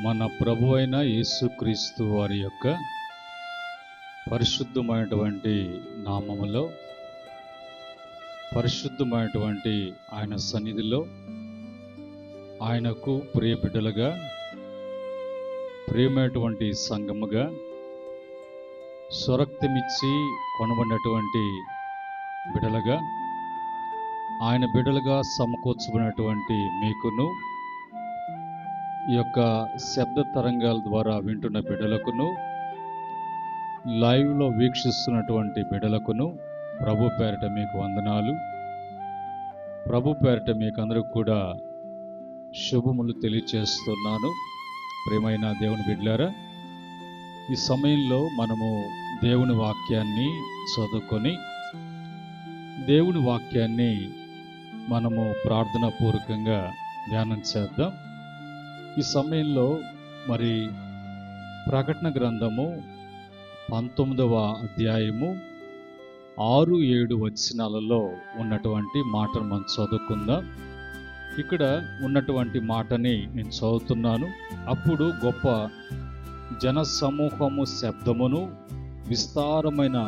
మన ప్రభు అయిన యేసుక్రీస్తు వారి యొక్క పరిశుద్ధమైనటువంటి నామములో, పరిశుద్ధమైనటువంటి ఆయన సన్నిధిలో, ఆయనకు ప్రియ బిడ్డలుగా, ప్రియమైనటువంటి సంఘముగా, స్వరక్తమిచ్చి కొనబడినటువంటి బిడ్డలుగా, ఆయన బిడ్డలుగా సమకూర్చబడినటువంటి మీకును, ఈ యొక్క శబ్ద తరంగాల ద్వారా వింటున్న బిడ్డలకును, లైవ్లో వీక్షిస్తున్నటువంటి బిడ్డలకును ప్రభు పేరిట మీకు వందనాలు. ప్రభు పేరిట మీకు అందరికి కూడా శుభములు తెలియచేస్తున్నాను. ప్రియమైన దేవుని బిడ్డలారా, ఈ సమయంలో మనము దేవుని వాక్యాన్ని చదువుకొని, దేవుని వాక్యాన్ని మనము ప్రార్థనా పూర్వకంగా ధ్యానం చేద్దాం. ఈ సమయంలో మరి ప్రకటన గ్రంథము 19వ అధ్యాయము 6-7 వచనాలలో ఉన్నటువంటి మాటను మనం చదువుకుందాం. ఇక్కడ ఉన్నటువంటి మాటని నేను చదువుతున్నాను. అప్పుడు గొప్ప జన సమూహము శబ్దమును, విస్తారమైన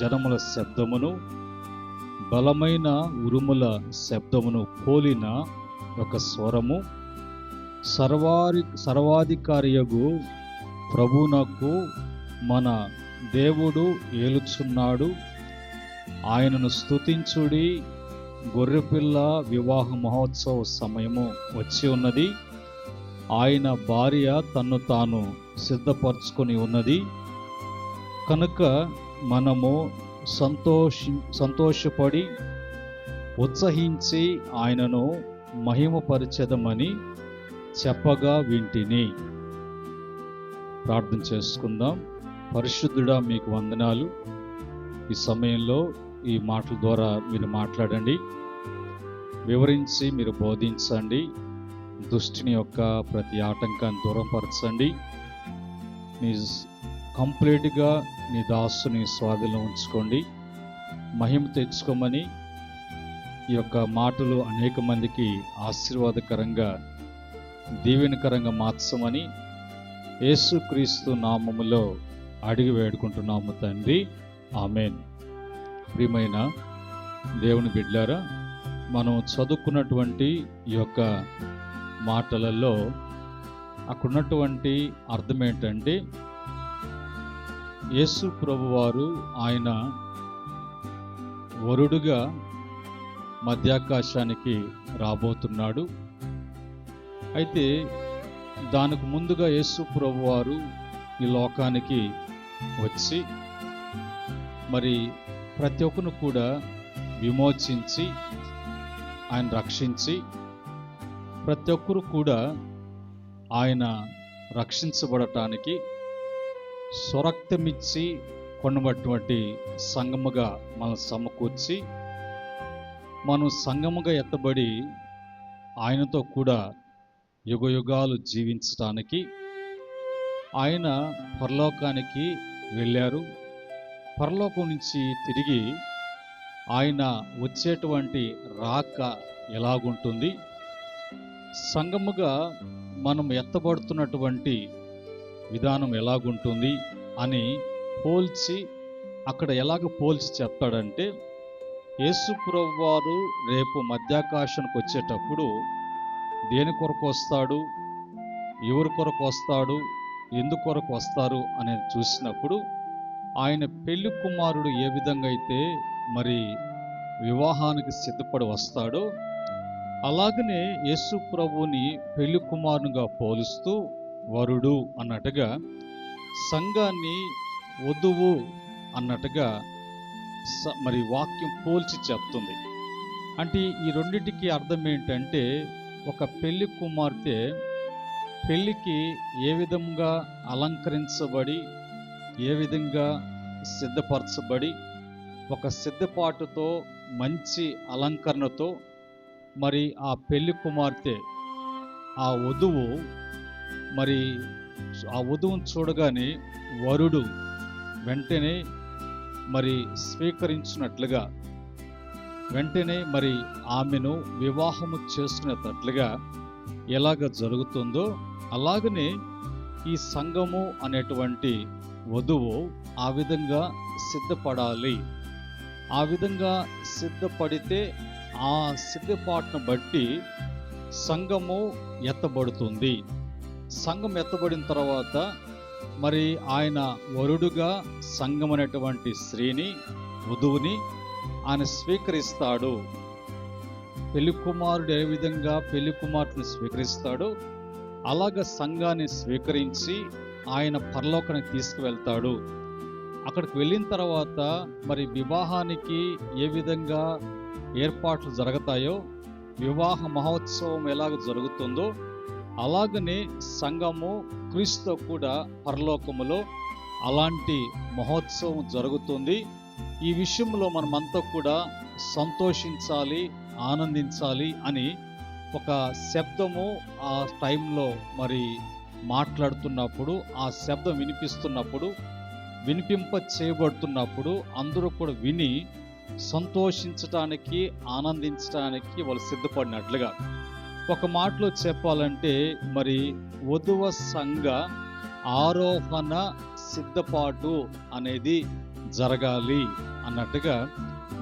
జనముల శబ్దమును, బలమైన ఉరుముల శబ్దమును పోలిన ఒక స్వరము సర్వాధికారియగు ప్రభువునకు మన దేవుడు ఏలుచున్నాడు, ఆయనను స్తుతించుడి, గొర్రెపిల్ల వివాహ మహోత్సవ సమయము వచ్చి ఉన్నది, ఆయన భార్య తన్ను తాను సిద్ధపరచుకొని ఉన్నది కనుక మనము సంతోషపడి ఉత్సహించి ఆయనను మహిమపరచెదమని చెప్పగా వింటిని. ప్రార్థన చేసుకుందాం. పరిశుద్ధుడా, మీకు వందనాలు. ఈ సమయంలో ఈ మాటల ద్వారా మీరు మాట్లాడండి, వివరించి మీరు బోధించండి, దుష్టిని యొక్క ప్రతి ఆటంకాన్ని దూరపరచండి. నీ కంప్లీట్గా నీ దాసుని స్వాధీనంలో ఉంచుకోండి, మహిమ తెచ్చుకోమని ఈ యొక్క మాటలు అనేక మందికి ఆశీర్వాదకరంగా, దీవెనకరంగా మార్చమని యేసుక్రీస్తు నామములో అడిగి వేడుకుంటున్నాము తండ్రి, ఆమేన్. ప్రియమైన దేవుని బిడ్డలారా, మనం చదువుకున్నటువంటి ఈ యొక్క మాటలలో అక్కడున్నటువంటి అర్థం ఏంటంటే, యేసు ప్రభువారు ఆయన వరుడుగా మధ్యాకాశానికి రాబోతున్నాడు. అయితే దానికి ముందుగా యేసు ప్రభువారు ఈ లోకానికి వచ్చి మరి ప్రతి ఒక్కరు కూడా విమోచించి, ఆయన రక్షించి, ప్రతి ఒక్కరు కూడా ఆయన రక్షించబడటానికి స్వరక్తమిచ్చి కొనబడినటువంటి సంఘముగా మనం సమకూర్చి, మనం సంఘముగా ఎత్తబడి ఆయనతో కూడా యుగయుగాలు జీవించటానికి ఆయన పరలోకానికి వెళ్ళారు. పరలోకం నుంచి తిరిగి ఆయన వచ్చేటువంటి రాక ఎలాగుంటుంది, సంఘముగా మనం ఎత్తబడుతున్నటువంటి విధానం ఎలాగుంటుంది అని పోల్చి, అక్కడ ఎలాగ పోల్చి చెప్తాడంటే, యేసు ప్రభువారు రేపు మధ్యాకాశానికి వచ్చేటప్పుడు దేని కొరకు వస్తాడు, ఎవరి కొరకు వస్తాడు, ఎందుకొరకు వస్తారు అనేది చూసినప్పుడు, ఆయన పెళ్లి కుమారుడు ఏ విధంగా అయితే మరి వివాహానికి సిద్ధపడి వస్తాడో, అలాగనే యేసు ప్రభువుని పెళ్లి కుమారునిగా పోలుస్తూ వరుడు అన్నట్టుగా, సంఘాన్ని వధువు అన్నట్టుగా మరి వాక్యం పోల్చి చెప్తుంది. అంటే ఈ రెండింటికి అర్థం ఏంటంటే, ఒక పెళ్లి కుమార్తె పెళ్లికి ఏ విధంగా అలంకరించబడి, ఏ విధంగా సిద్ధపరచబడి, ఒక సిద్ధపాటుతో, మంచి అలంకరణతో మరి ఆ పెళ్లి కుమార్తె, ఆ వధువు మరి ఆ వధువును చూడగానే వరుడు వెంటనే మరి స్వీకరించినట్లుగా, వెంటనే మరి ఆమెను వివాహము చేసుకునేటట్లుగా ఎలాగ జరుగుతుందో, అలాగనే ఈ సంఘము అనేటువంటి వధువు ఆ విధంగా సిద్ధపడాలి. ఆ విధంగా సిద్ధపడితే ఆ సిద్ధపాటును బట్టి సంఘము ఎత్తబడుతుంది. సంఘం ఎత్తబడిన తర్వాత మరి ఆయన వరుడుగా సంఘం అనేటువంటి స్త్రీని, వధువుని ఆయన స్వీకరిస్తాడు. పెళ్లి కుమారుడు ఏ విధంగా పెళ్లి కుమార్తెను స్వీకరిస్తాడో అలాగ సంఘాన్ని స్వీకరించి ఆయన పరలోకానికి తీసుకువెళ్తాడు. అక్కడికి వెళ్ళిన తర్వాత మరి వివాహానికి ఏ విధంగా ఏర్పాట్లు జరుగుతాయో, వివాహ మహోత్సవం ఎలాగ జరుగుతుందో అలాగనే సంఘము క్రీస్తుతో కూడా పరలోకములో అలాంటి మహోత్సవం జరుగుతుంది. ఈ విషయంలో మనమంతా కూడా సంతోషించాలి, ఆనందించాలి అని ఒక శబ్దము ఆ టైంలో మరి మాట్లాడుతున్నప్పుడు, ఆ శబ్దం వినిపిస్తున్నప్పుడు, వినిపింప చేయబడుతున్నప్పుడు అందరూ కూడా విని సంతోషించటానికి, ఆనందించటానికి వాళ్ళు సిద్ధపడినట్లుగా. ఒక మాటలో చెప్పాలంటే మరి వధువ సంఘ ఆరోహణ సిద్ధపాటు అనేది జరగాలి అన్నట్టుగా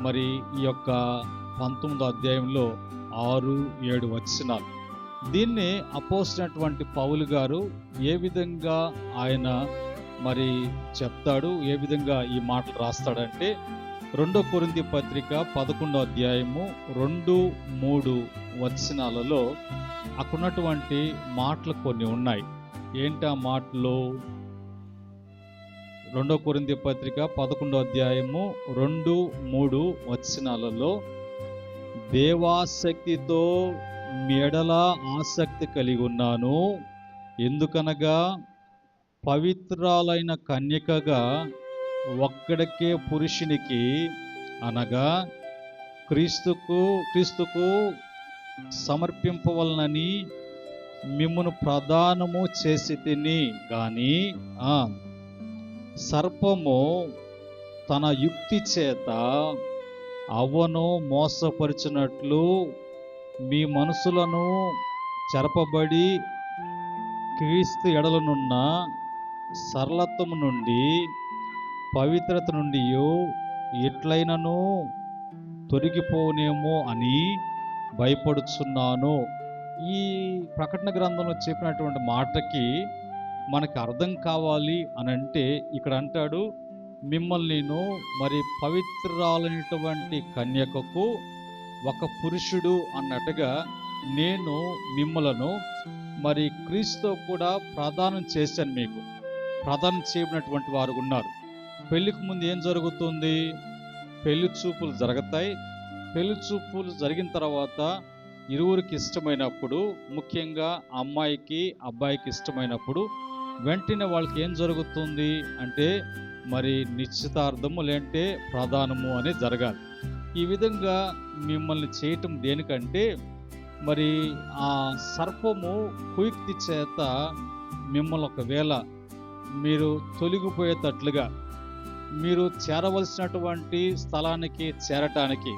మరి ఈ యొక్క 19వ అధ్యాయంలో 6-7 వచనాలు. దీన్ని అపోస్తలుడైనటువంటి పౌలు గారు ఏ విధంగా ఆయన మరి చెప్తాడు, ఏ విధంగా ఈ మాటలు రాస్తాడంటే 2 కొరింథీ పత్రిక 11వ అధ్యాయము 2-3 వచనాలలో అక్కడున్నటువంటి మాటలు కొన్ని ఉన్నాయి. ఏంటి ఆ మాటలు? 2 కొరింథీ పత్రిక 11వ అధ్యాయము 2-3 వచనాలలో దేవాసక్తితో మీ ఎడల ఆసక్తి కలిగి ఉన్నాను. ఎందుకనగా పవిత్రాలైన కన్యకగా ఒక్కడికే పురుషునికి అనగా క్రీస్తుకు సమర్పింపవలనని మిమ్మును ప్రదానము చేసి తిని గాని సర్పము తన యుక్తి చేత అవ్వను మోసపరిచినట్లు మీ మనసులను చెరపబడి క్రీస్తు ఎడలనున్న సరళత్వము నుండి, పవిత్రత నుండి ఎట్లయినను తొలగిపోనేమో అని భయపడుచున్నాను. ఈ ప్రకటన గ్రంథంలో చెప్పినటువంటి మాటకి మనకు అర్థం కావాలి అని అంటే ఇక్కడ అంటాడు, మిమ్మల్ని మరి పవిత్రాలైనటువంటి కన్యకకు ఒక పురుషుడు అన్నట్టుగా నేను మిమ్మలను మరి క్రీస్తుతో కూడా ప్రదానం చేశాను. మీకు ప్రదానం చేయబడినటువంటి వారు ఉన్నారు. పెళ్లికి ముందు ఏం జరుగుతుంది? పెళ్లి చూపులు జరుగుతాయి. పెళ్లి చూపులు జరిగిన తర్వాత ఇరువురికి ఇష్టమైనప్పుడు, ముఖ్యంగా అమ్మాయికి అబ్బాయికి ఇష్టమైనప్పుడు వెంటనే వాళ్ళకి ఏం జరుగుతుంది అంటే మరి నిశ్చితార్థము లేదంటే ప్రదానము అనేది జరగాలి. ఈ విధంగా మిమ్మల్ని చేయటం దేనికంటే మరి ఆ సర్పము కుయుక్తి చేత మిమ్మల్ని ఒకవేళ మీరు తొలగిపోయేటట్లుగా, మీరు చేరవలసినటువంటి స్థలానికి చేరటానికి,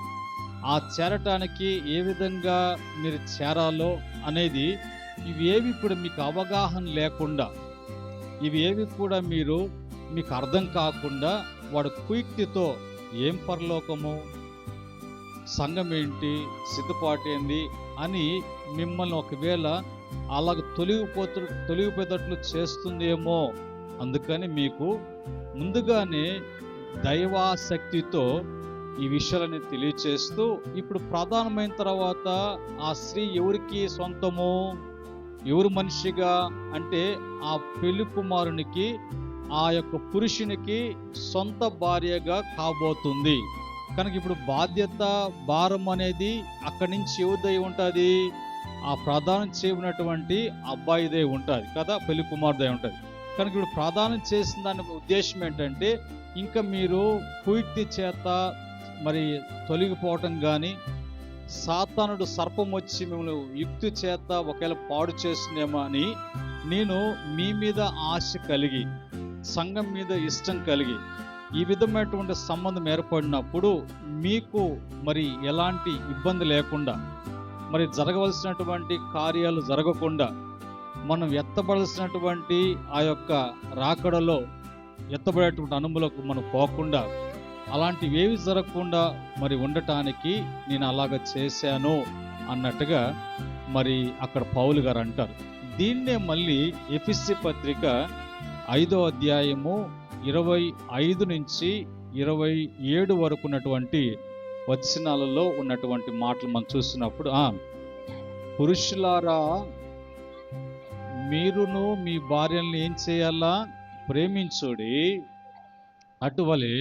ఆ చేరటానికి ఏ విధంగా మీరు చేరాలో అనేది ఇవేవి కూడా మీకు అవగాహన లేకుండా, ఇవేవి కూడా మీకు అర్థం కాకుండా వాడు కుయుక్తితో ఏం పరలోకము, సంఘం ఏంటి, సిద్ధపాటు ఏంది అని మిమ్మల్ని ఒకవేళ అలాగ తొలగిపోయేటట్లు చేస్తుందేమో. అందుకని మీకు ముందుగానే దైవాశక్తితో ఈ విషయాలని తెలియచేస్తూ, ఇప్పుడు ప్రధానమైన తర్వాత ఆ స్త్రీ ఎవరికి సొంతము, ఎవరు మనిషిగా అంటే ఆ పెళ్లి కుమారునికి, ఆ యొక్క పురుషునికి సొంత భార్యగా కాబోతుంది. కనుక ఇప్పుడు బాధ్యత, భారం అనేది అక్కడి నుంచి ఎవరిదై ఉంటుంది? ఆ ప్రదానం చేయబడినటువంటి అబ్బాయిదే ఉంటుంది కదా, పెళ్లి కుమారుదే ఉంటుంది. కనుక ఇప్పుడు ప్రదానం చేసిన దాని ఉద్దేశం ఏంటంటే ఇంకా మీరు కుయుక్తి చేత మరి తొలగిపోవటం కానీ, సాతానుడు సర్పం వచ్చి మిమ్మల్ని యుక్తి చేత ఒకవేళ పాడు చేస్తుందేమో అని నేను మీ మీద ఆశ కలిగి, సంఘం మీద ఇష్టం కలిగి ఈ విధమైనటువంటి సంబంధం ఏర్పడినప్పుడు మీకు మరి ఎలాంటి ఇబ్బంది లేకుండా, మరి జరగవలసినటువంటి కార్యాలు జరగకుండా, మనం ఎత్తబడాల్సినటువంటి ఆ యొక్క రాకడలో ఎత్తబడేటువంటి అనుభవంలోకి మనం పోకుండా, అలాంటివి ఏవి జరగకుండా మరి ఉండటానికి నేను అలాగ చేశాను అన్నట్టుగా మరి అక్కడ పౌలు గారు అంటారు. దీన్నే మళ్ళీ ఎఫెసీ పత్రిక 5వ అధ్యాయము 25 నుంచి 27 వరకు ఉన్నటువంటి వచనాలలో ఉన్నటువంటి మాటలు మనం చూసినప్పుడు, పురుషులారా మీరును మీ భార్యల్ని ఏం చేయాలా? ప్రేమించుడి. అటువలే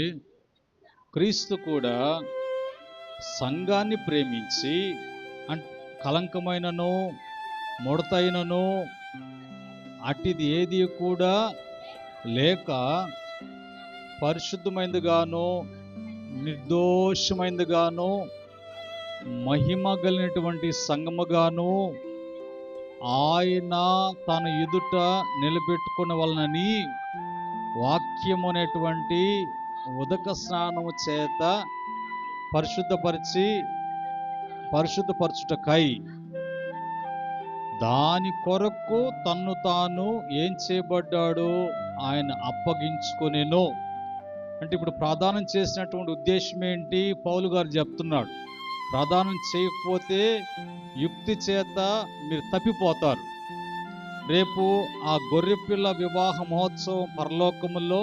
క్రీస్తు కూడా సంఘాన్ని ప్రేమించి కలంకమైనను ముడతైనను అటిది ఏది కూడా లేక పరిశుద్ధమైనదిగాను నిర్దోషమైనదిగాను మహిమ కలిగినటువంటి సంఘముగాను ఆయన తన ఎదుట నిలబెట్టుకున్న వలనని వాక్యము అనేటువంటి ఉదక స్నానము చేత పరిశుద్ధపరచుటకై దాని కొరకు తన్ను తాను ఏం చేయబడ్డాడు? ఆయన అప్పగించుకొనెను. అంటే ఇప్పుడు ప్రదానం చేసినటువంటి ఉద్దేశం ఏంటి? పౌలు గారు చెప్తున్నాడు, ప్రదానం చేయకపోతే యుక్తి చేత మీరు తప్పిపోతారు. రేపు ఆ గొర్రెపిల్ల వివాహ మహోత్సవం పరలోకములో,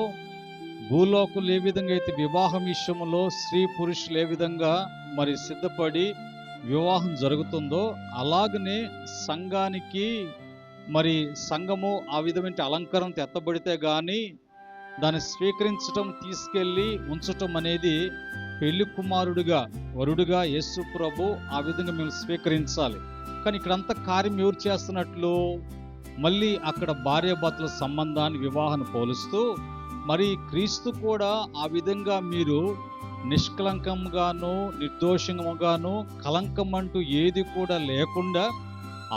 భూలోకులు ఏ విధంగా అయితే వివాహం విషయంలో స్త్రీ పురుషులు ఏ విధంగా మరి సిద్ధపడి వివాహం జరుగుతుందో, అలాగనే సంఘానికి మరి సంఘము ఆ విధమైన అలంకరణ ఎత్తబడితే కానీ దాన్ని స్వీకరించటం, తీసుకెళ్ళి ఉంచటం అనేది పెళ్లి కుమారుడిగా వరుడుగా యేసు ప్రభు ఆ విధంగా మేము స్వీకరించాలి. కానీ ఇక్కడంతా కార్యం ఎవరు చేస్తున్నట్లు? మళ్ళీ అక్కడ భార్యాభర్తల సంబంధాన్ని, వివాహాన్ని పోలుస్తూ మరి క్రీస్తు కూడా ఆ విధంగా మీరు నిష్కలంకంగాను నిర్దోషంగాను కలంకం అంటూ ఏది కూడా లేకుండా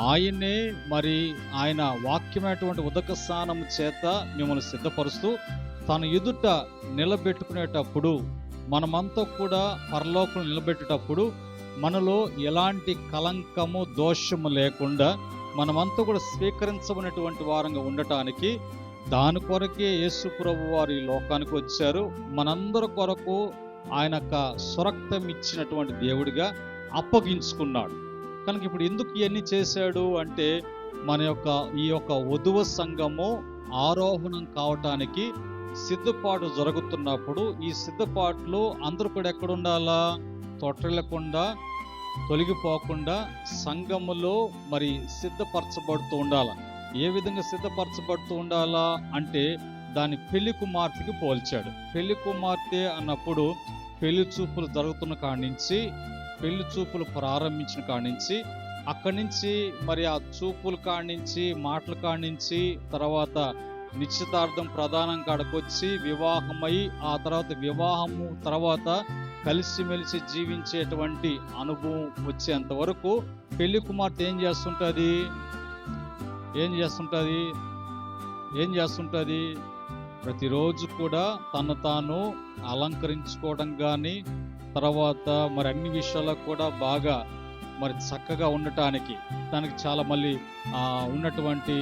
ఆయనే మరి ఆయన వాక్యమైనటువంటి ఉదక స్నానం చేత మిమ్మల్ని సిద్ధపరుస్తూ తన ఎదుట నిలబెట్టుకునేటప్పుడు, మనమంతా కూడా పరలోకం నిలబెట్టేటప్పుడు మనలో ఎలాంటి కలంకము దోషము లేకుండా మనమంతా కూడా స్వీకరించబడినటువంటి వారంగా ఉండటానికి దాని కొరకే యేసు ప్రభు వారు ఈ లోకానికి వచ్చారు. మనందరి కొరకు ఆయన స్వరక్తం ఇచ్చినటువంటి దేవుడిగా అప్పగించుకున్నాడు. కనుక ఇప్పుడు ఎందుకు ఇవన్నీ చేశాడు అంటే, ఈ యొక్క వధువ సంఘము ఆరోహణం కావటానికి సిద్ధపాటు జరుగుతున్నప్పుడు, ఈ సిద్ధపాటులో అందరూ కూడా ఎక్కడ ఉండాలా? తొట్టిల్లకుండా, తొలగిపోకుండా సంఘములో మరి సిద్ధపరచబడుతూ ఉండాలా. ఏ విధంగా సిద్ధపరచబడుతూ ఉండాలా అంటే, దాని పెళ్లి కుమార్తెకి పోల్చాడు. పెళ్లి కుమార్తె అన్నప్పుడు పెళ్లి చూపులు జరుగుతున్న కాడి నుంచి, పెళ్లి చూపులు ప్రారంభించిన కాడి నుంచి, అక్కడి నుంచి మరి ఆ చూపుల కాడి నుంచి, మాటల కాడి నుంచి, తర్వాత నిశ్చితార్థం ప్రధానం కాడకొచ్చి వివాహమై, ఆ తర్వాత వివాహము తర్వాత కలిసిమెలిసి జీవించేటువంటి అనుభవం వచ్చేంత వరకు పెళ్లి కుమార్తె ఏం చేస్తుంటుంది? ప్రతిరోజు కూడా తను తాను అలంకరించుకోవడం కానీ, తర్వాత మరి అన్ని విషయాల్లో కూడా బాగా మరి చక్కగా ఉండటానికి దానికి చాలా మళ్ళీ ఉన్నటువంటి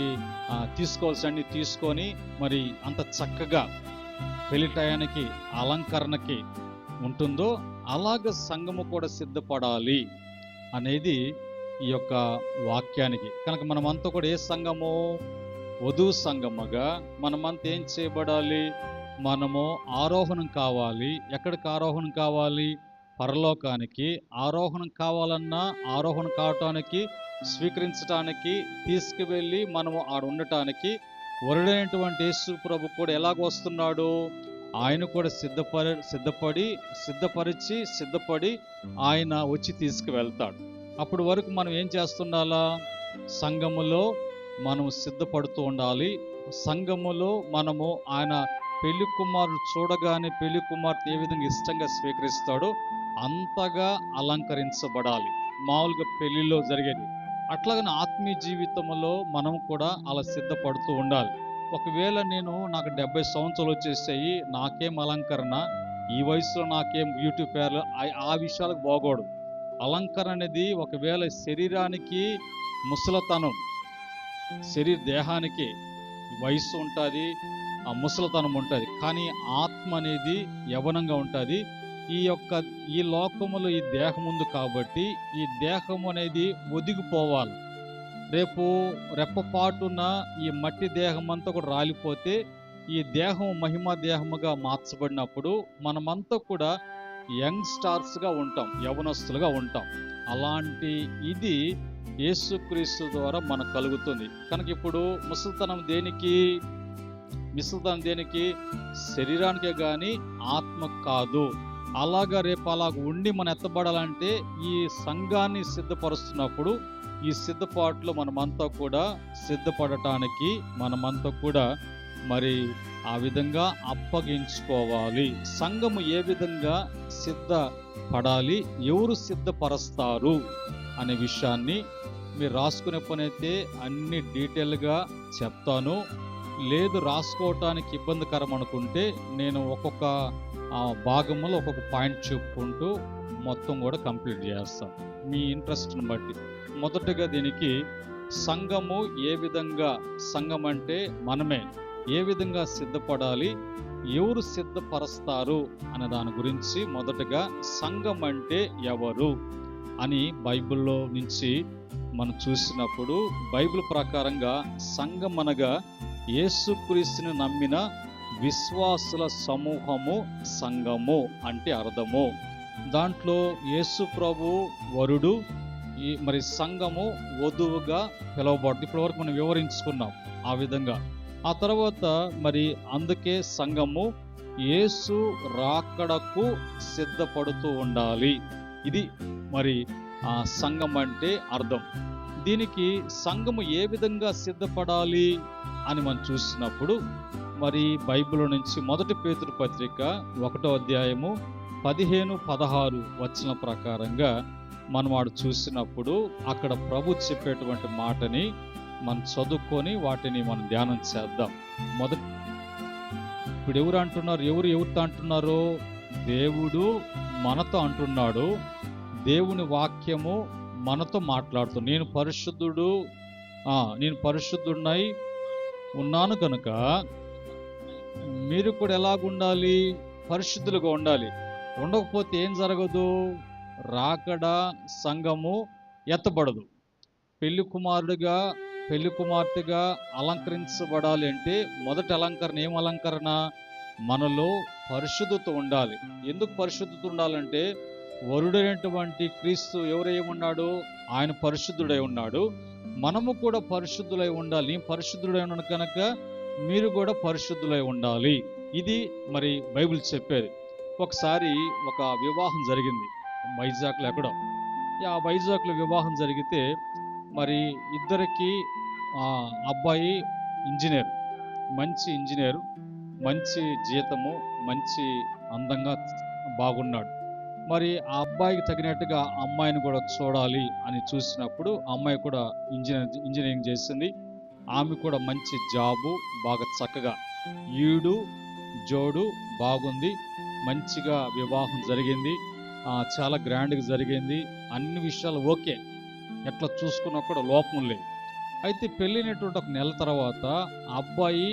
తీసుకోవాల్సినవి తీసుకొని మరి అంత చక్కగా పెళ్లి టయానికి అలంకరణకి ఉంటుందో అలాగ సంఘము కూడా సిద్ధపడాలి అనేది ఈ యొక్క వాక్యానికి. కనుక మనమంతా కూడా ఏ సంఘము? వధువు సంఘముగా మనమంతా ఏం చేయబడాలి? మనము ఆరోహణం కావాలి. ఎక్కడికి ఆరోహణం కావాలి? పరలోకానికి. ఆరోహణం కావాలన్నా, ఆరోహణం కావటానికి, స్వీకరించడానికి, తీసుకువెళ్ళి మనము ఆడ ఉండటానికి వరుడైనటువంటి యేసు ప్రభు కూడా ఎలాగ వస్తున్నాడు? ఆయన కూడా సిద్ధపడి ఆయన వచ్చి తీసుకువెళ్తాడు. అప్పటి వరకు మనం ఏం చేస్తుండాలా? సంఘములో మనం సిద్ధపడుతూ ఉండాలి. సంఘములో మనము ఆయన పెళ్లి కుమారుడు చూడగానే పెళ్లి కుమార్తె ఏ విధంగా ఇష్టంగా స్వీకరిస్తాడో అంతగా అలంకరించబడాలి. మామూలుగా పెళ్లిలో జరిగేది అట్లాగనే ఆత్మీయ జీవితంలో మనం కూడా అలా సిద్ధపడుతూ ఉండాలి. ఒకవేళ నాకు 70 సంవత్సరాలు వచ్చేసాయి, నాకేం అలంకరణ, ఈ వయసులో నాకేం బ్యూటీ పేర్లు, ఆ విషయాలకు పోకూడదు. అలంకరణ అనేది ఒకవేళ శరీరానికి ముసలతనం, దేహానికి వయస్సు ఉంటుంది, ఆ ముసలితనం ఉంటుంది, కానీ ఆత్మ అనేది యవ్వనంగా ఉంటుంది. ఈ లోకములో ఈ దేహం ఉంది కాబట్టి ఈ దేహం అనేది ఒదిగిపోవాలి. రేపు రెప్పపాటున ఈ మట్టి దేహం అంతా కూడా రాలిపోతే ఈ దేహం మహిమ దేహముగా మార్చబడినప్పుడు మనమంతా కూడా యంగ్ స్టార్స్గా ఉంటాం, యవనస్తులుగా ఉంటాం. అలాంటి ఇది యేసుక్రీస్తు ద్వారా మనకు కలుగుతుంది. కనుక ఇప్పుడు ముసలితనం దేనికి శరీరానికే కానీ ఆత్మ కాదు. రేపు అలాగ ఉండి మనం ఎత్తబడాలంటే ఈ సంఘాన్ని సిద్ధపరుస్తున్నప్పుడు ఈ సిద్ధపాట్లు మనమంతా కూడా సిద్ధపడటానికి మనమంతా కూడా మరి ఆ విధంగా అప్పగించుకోవాలి. సంఘము ఏ విధంగా సిద్ధపడాలి, ఎవరు సిద్ధపరుస్తారు అనే విషయాన్ని మీరు రాసుకునే పని అయితే అన్ని డీటెయిల్గా చెప్తాను. లేదు రాసుకోవటానికి ఇబ్బందికరం అనుకుంటే నేను ఒక్కొక్క భాగంలో ఒక్కొక్క పాయింట్ చెప్పుకుంటూ మొత్తం కూడా కంప్లీట్ చేస్తాను మీ ఇంట్రెస్ట్ని బట్టి. మొదటగా దీనికి సంఘము ఏ విధంగా, సంఘం అంటే మనమే ఏ విధంగా సిద్ధపడాలి, ఎవరు సిద్ధపరుస్తారు అనే దాని గురించి మొదటగా సంఘం అంటే ఎవరు అని బైబిల్లో నుంచి మనం చూసినప్పుడు బైబిల్ ప్రకారంగా సంఘం అనగా యేసుక్రీస్తుని నమ్మిన విశ్వాసుల సమూహము సంఘము అంటే అర్థము. దాంట్లో యేసు ప్రభు వరుడు, మరి సంఘము వధువుగా పిలువబడుతుంది. ఇప్పటి వరకు మనం వివరించుకున్నాం ఆ విధంగా. ఆ తర్వాత మరి అందుకే సంఘము యేసు రాకడకు సిద్ధపడుతూ ఉండాలి. ఇది మరి సంఘం అంటే అర్థం. దీనికి సంఘము ఏ విధంగా సిద్ధపడాలి అని మనం చూసినప్పుడు మరి బైబిల్ నుంచి 1 పేతురు పత్రిక 1వ అధ్యాయము 15-16 వచనం ప్రకారంగా మనం వాడు చూసినప్పుడు అక్కడ ప్రభు చెప్పేటువంటి మాటని మనం చదువుకొని వాటిని మనం ధ్యానం చేద్దాం. ఇప్పుడు ఎవరితో అంటున్నారో దేవుడు మనతో అంటున్నాడు. దేవుని వాక్యము మనతో మాట్లాడుతూ నేను పరిశుద్ధుడినై ఉన్నాను కనుక మీరు కూడా ఎలాగుండాలి, పరిశుద్ధులుగా ఉండాలి. ఉండకపోతే ఏం జరగదు, రాకడ సంఘము ఎత్తబడదు. పెళ్లి కుమార్తెగా అలంకరించబడాలి అంటే మొదటి అలంకరణ ఏం అలంకరణ? మనలో పరిశుద్ధత ఉండాలి. ఎందుకు పరిశుద్ధత ఉండాలంటే వరుడైనటువంటి క్రీస్తు ఎవరేమున్నాడు, ఆయన పరిశుద్ధుడై ఉన్నాడు. మనము కూడా పరిశుద్ధులై ఉండాలి. నేను పరిశుద్ధుడై ఉన్నాను కనుక మీరు కూడా పరిశుద్ధులై ఉండాలి. ఇది మరి బైబిల్ చెప్పేది. ఒకసారి ఒక వివాహం జరిగింది వైజాగ్లో ఎక్కడో. ఆ వైజాగ్లో వివాహం జరిగితే మరి ఇద్దరికి అబ్బాయి మంచి ఇంజనీరు, మంచి జీతము, మంచి అందంగా బాగున్నాడు. మరి ఆ అబ్బాయికి తగినట్టుగా అమ్మాయిని కూడా చూడాలి అని చూసినప్పుడు అమ్మాయి కూడా ఇంజనీరింగ్ చేసింది. ఆమె కూడా మంచి జాబు, బాగా చక్కగా ఈడు జోడు బాగుంది. మంచిగా వివాహం జరిగింది, చాలా గ్రాండ్గా జరిగింది. అన్ని విషయాలు ఓకే, ఎట్లా చూసుకున్నా కూడా లోపం లేదు. అయితే పెళ్ళినటువంటి ఒక నెల తర్వాత అబ్బాయి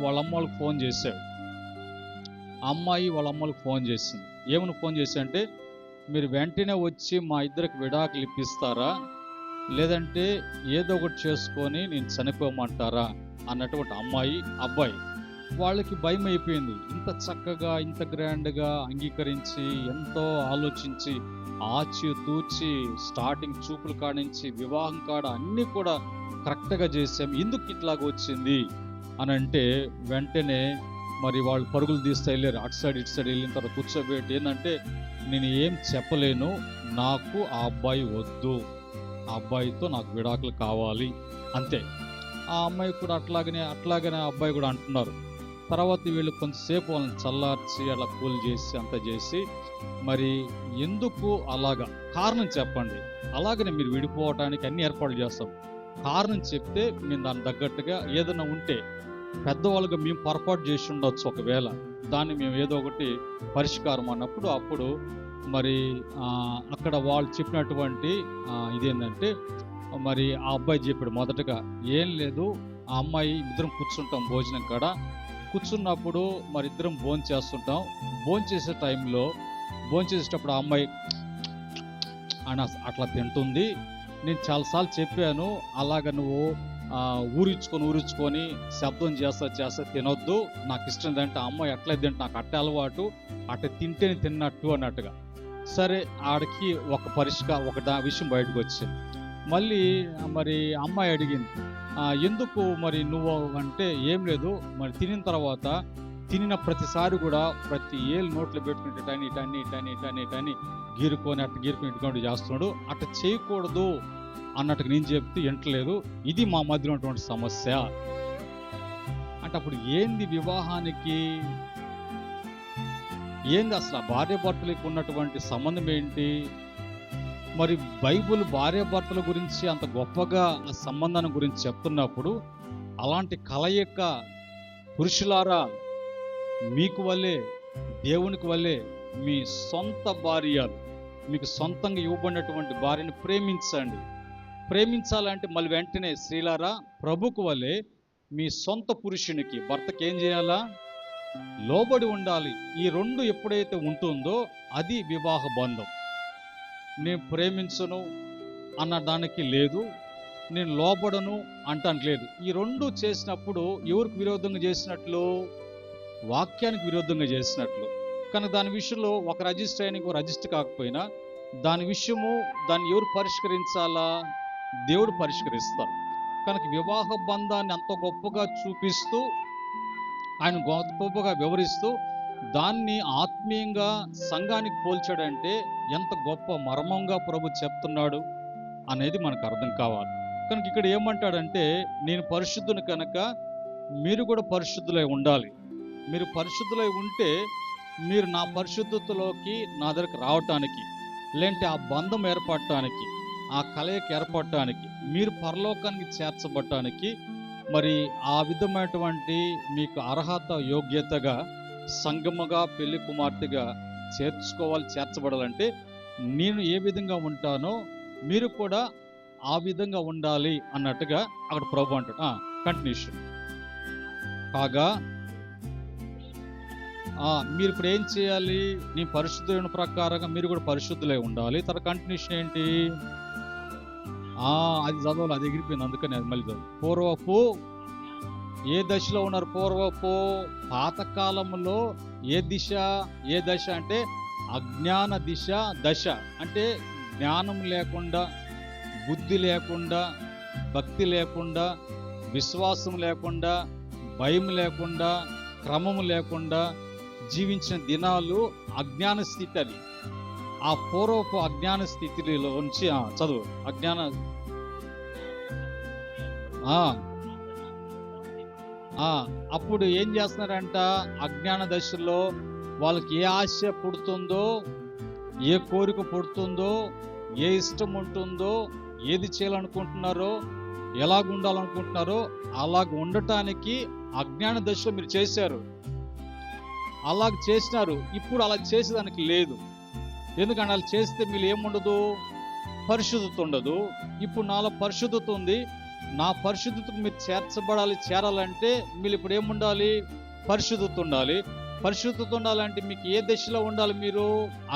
వాళ్ళ అమ్మోళ్ళకి ఫోన్ చేశాడు, అమ్మాయి వాళ్ళ అమ్మోళ్ళకి ఫోన్ చేసింది. ఏమని ఫోన్ చేశా అంటే, మీరు వెంటనే వచ్చి మా ఇద్దరికి విడాకులు ఇప్పిస్తారా, లేదంటే ఏదో ఒకటి చేసుకొని నేను చనిపోమంటారా అన్నటువంటి అబ్బాయి. వాళ్ళకి భయం అయిపోయింది. ఇంత చక్కగా ఇంత గ్రాండ్గా అంగీకరించి ఎంతో ఆలోచించి ఆచి తూచి స్టార్టింగ్ చూపులు కానించి వివాహం కాడ అన్నీ కూడా కరెక్ట్గా చేసాం, ఎందుకు ఇట్లాగ వచ్చింది అని అంటే వెంటనే మరి వాళ్ళు పరుగులు తీస్తే వెళ్ళారు. అటు సైడ్ ఇటు సైడ్ వెళ్ళిన తర్వాత కూర్చోబెట్టి ఏంటంటే, నేను ఏం చెప్పలేను, నాకు ఆ అబ్బాయి వద్దు, ఆ అబ్బాయితో నాకు విడాకులు కావాలి అంతే. ఆ అమ్మాయి కూడా అట్లాగనే అబ్బాయి కూడా అంటున్నారు. తర్వాత వీళ్ళు కొంతసేపు వాళ్ళని చల్లార్చి అలా కూల్ చేసి అంత చేసి, మరి ఎందుకు అలాగా కారణం చెప్పండి, అలాగనే మీరు విడిపోవటానికి అన్ని ఏర్పాట్లు చేస్తాం, కారణం చెప్తే మేము దానికి తగ్గట్టుగా ఏదైనా ఉంటే పెద్దవాళ్ళుగా మేము పొరపాటు చేసి ఉండొచ్చు, ఒకవేళ దాన్ని మేము ఏదో ఒకటి పరిష్కారం అన్నప్పుడు అప్పుడు మరి అక్కడ వాళ్ళు చెప్పినటువంటి ఇదేంటంటే, మరి ఆ అబ్బాయి చెప్పాడు మొదటగా, ఏం లేదు, ఆ అమ్మాయి ఇద్దరం కూర్చుంటాం భోజనం కాడ, కూర్చున్నప్పుడు మరి ఇద్దరం భోంచేస్తుంటాం, భోంచేసే టైంలో భోంచేసేటప్పుడు ఆ అమ్మాయి అని అట్లా తింటుంది. నేను చాలాసార్లు చెప్పాను, అలాగ నువ్వు ఊరించుకొని శబ్దం చేస్తా తినొద్దు, నాకు ఇష్టం లేదంటే ఆ అమ్మాయి అట్లే తింటే నాకు అట్టే అలవాటు, అట్లా తింటేనే తిన్నట్టు అన్నట్టుగా. సరే, ఆడికి ఒక విషయం బయటకు వచ్చింది. మళ్ళీ మరి అమ్మాయి అడిగింది, ఎందుకు మరి నువ్వు అంటే, ఏం లేదు, మరి తినిన తర్వాత తినిన ప్రతిసారి కూడా ప్రతి ఏళ్ళు నోట్లో పెట్టుకుని ఇటని గీరుకొని ఇటుకొని చేస్తున్నాడు, అట్లా చేయకూడదు అన్నట్టుగా నేను చెప్తే వింటలేదు. ఇది మా మధ్యలో ఉన్నటువంటి సమస్య అంటే, అప్పుడు ఏంది వివాహానికి, ఏంది అసలు భార్య భర్తలకు ఉన్నటువంటి సంబంధం ఏంటి? మరి బైబుల్ భార్య భర్తల గురించి అంత గొప్పగా ఆ సంబంధాన్ని గురించి చెప్తున్నప్పుడు, అలాంటి కలయిక పురుషులారా, మీకు వల్లే దేవునికి వల్లే మీ సొంత భార్యలు, మీకు సొంతంగా ఇవ్వబడినటువంటి భార్యని ప్రేమించండి. ప్రేమించాలంటే మళ్ళీ వెంటనే స్త్రీలారా, ప్రభుకు వల్లే మీ సొంత పురుషునికి, భర్తకి ఏం చేయాలా? లోబడి ఉండాలి. ఈ రెండు ఎప్పుడైతే ఉంటుందో అది వివాహ బంధం. నేను ప్రేమించను అన్న దానికి లేదు, నేను లోబడను అంటానికి లేదు. ఈ రెండు చేసినప్పుడు ఎవరికి విరోధంగా చేసినట్లు? వాక్యానికి విరోధంగా చేసినట్లు. కనుక దాని విషయంలో ఒక రజిస్టర్ అయిన ఇంకో రజిస్టర్ కాకపోయినా దాని దాన్ని ఎవరు పరిష్కరించాలా? దేవుడు పరిష్కరిస్తారు. కనుక వివాహ బంధాన్ని అంత గొప్పగా చూపిస్తూ, ఆయన గొప్పగా వివరిస్తూ దాన్ని ఆత్మీయంగా సంఘానికి పోల్చాడంటే ఎంత గొప్ప మర్మంగా ప్రభు చెప్తున్నాడు అనేది మనకు అర్థం కావాలి. కనుక ఇక్కడ ఏమంటాడంటే, నేను పరిశుద్ధుని కనుక మీరు కూడా పరిశుద్ధులై ఉండాలి. మీరు పరిశుద్ధులై ఉంటే మీరు నా పరిశుద్ధతలోకి నా దగ్గరకు రావటానికి, లేదంటే ఆ బంధం ఏర్పడటానికి, ఆ కలయిక ఏర్పడటానికి, మీరు పరలోకానికి చేర్చబడటానికి, మరి ఆ విధమైనటువంటి మీకు అర్హత యోగ్యతగా సంగముగా పెళ్లి కుమార్తెగా చేర్చబడాలంటే నేను ఏ విధంగా ఉంటానో మీరు కూడా ఆ విధంగా ఉండాలి అన్నట్టుగా అక్కడ ప్రభు అంటాడు. కంటిన్యూషన్ కాగా మీరు ఇప్పుడు ఏం చేయాలి? నీ పరిశుద్ధులైన ప్రకారంగా మీరు కూడా పరిశుద్ధులై ఉండాలి. తర్వాత కంటిన్యూషన్ ఏంటి? అది చదవాలి, అది ఎగిరిపోయింది, అందుకని అది మళ్ళీ చదువు. పూర్వపు ఏ దశలో ఉన్నారు? పూర్వపు పాతకాలంలో ఏ దశ అంటే అజ్ఞాన దశ అంటే జ్ఞానం లేకుండా, బుద్ధి లేకుండా, భక్తి లేకుండా, విశ్వాసం లేకుండా, భయం లేకుండా, క్రమం లేకుండా జీవించిన దినాలు అజ్ఞాన స్థితి. అది ఆ పూర్వపు అజ్ఞాన స్థితిలో నుంచి చదువు. అప్పుడు ఏం చేస్తున్నారంట? అజ్ఞాన దశలో వాళ్ళకి ఏ ఆశ పుడుతుందో, ఏ కోరిక పుడుతుందో, ఏ ఇష్టం ఉంటుందో, ఏది చేయాలనుకుంటున్నారో, ఎలాగ ఉండాలనుకుంటున్నారో అలాగ ఉండటానికి అజ్ఞాన దశలో మీరు చేశారు, అలాగ చేసినారు. ఇప్పుడు అలా చేసేదానికి లేదు. ఎందుకంటే అలా చేస్తే మీరు ఏముండదు? పరిశుద్ధత ఉండదు. ఇప్పుడు నాలో పరిశుద్ధత ఉంది, నా పరిశుద్ధతకు మీరు చేరాలంటే మీరు ఇప్పుడు ఏముండాలి? పరిశుద్ధత ఉండాలి. పరిశుద్ధత ఉండాలంటే మీకు ఏ దశలో ఉండాలి? మీరు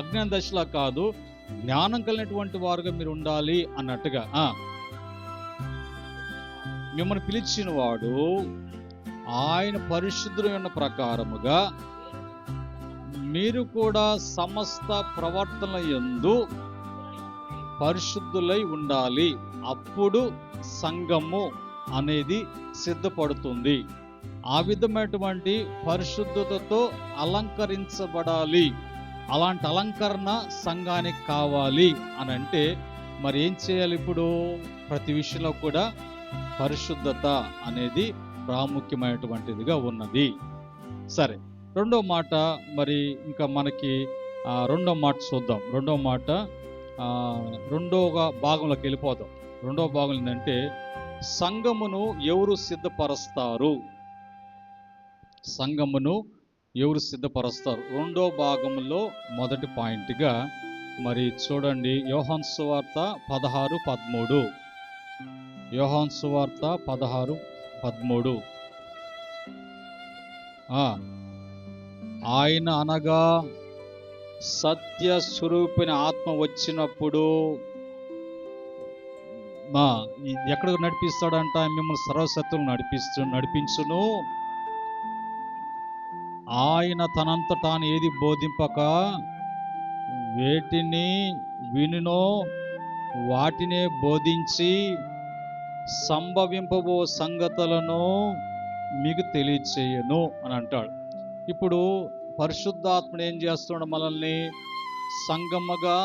అజ్ఞాన దశలో కాదు, జ్ఞానం కలిగినటువంటి వారుగా మీరు ఉండాలి అన్నట్టుగా. మిమ్మల్ని పిలిచిన వాడు ఆయన పరిశుద్ధులైన ప్రకారముగా మీరు కూడా సమస్త ప్రవర్తన యందు పరిశుద్ధులై ఉండాలి. అప్పుడు సంఘము అనేది సిద్ధపడుతుంది. ఆ విధమైనటువంటి పరిశుద్ధతతో అలంకరించబడాలి. అలాంటి అలంకరణ సంఘానికి కావాలి అని అంటే మరి ఏం చేయాలి? ఇప్పుడు ప్రతి విషయంలో కూడా పరిశుద్ధత అనేది ప్రాముఖ్యమైనటువంటిదిగా ఉన్నది. సరే, రెండో మాట మరి ఇంకా మనకి రెండో మాట చూద్దాం. రెండవ భాగంలోకి వెళ్ళిపోదాం. రెండవ భాగం ఏంటంటే సంఘమును ఎవరు సిద్ధపరుస్తారు? సంఘమును ఎవరు సిద్ధపరుస్తారు? రెండో భాగంలో మొదటి పాయింట్గా మరి చూడండి, యోహాను సువార్త 16:13. యోహాను సువార్త 16:13. ఆయన అనగా సత్య స్వరూపిణి ఆత్మ వచ్చినప్పుడు ఎక్కడికి నడిపిస్తాడంట? మిమ్మల్ని సర్వసత్యం నడిపించును. ఆయన తనంత తాను ఏది బోధింపక వేటిని వినునో వాటినే బోధించి సంభవింపబో సంగతులను మీకు తెలియచేయను అని అంటాడు. ఇప్పుడు పరిశుద్ధాత్ముడు ఏం చేస్తున్నాడు? మనల్ని సంగముగా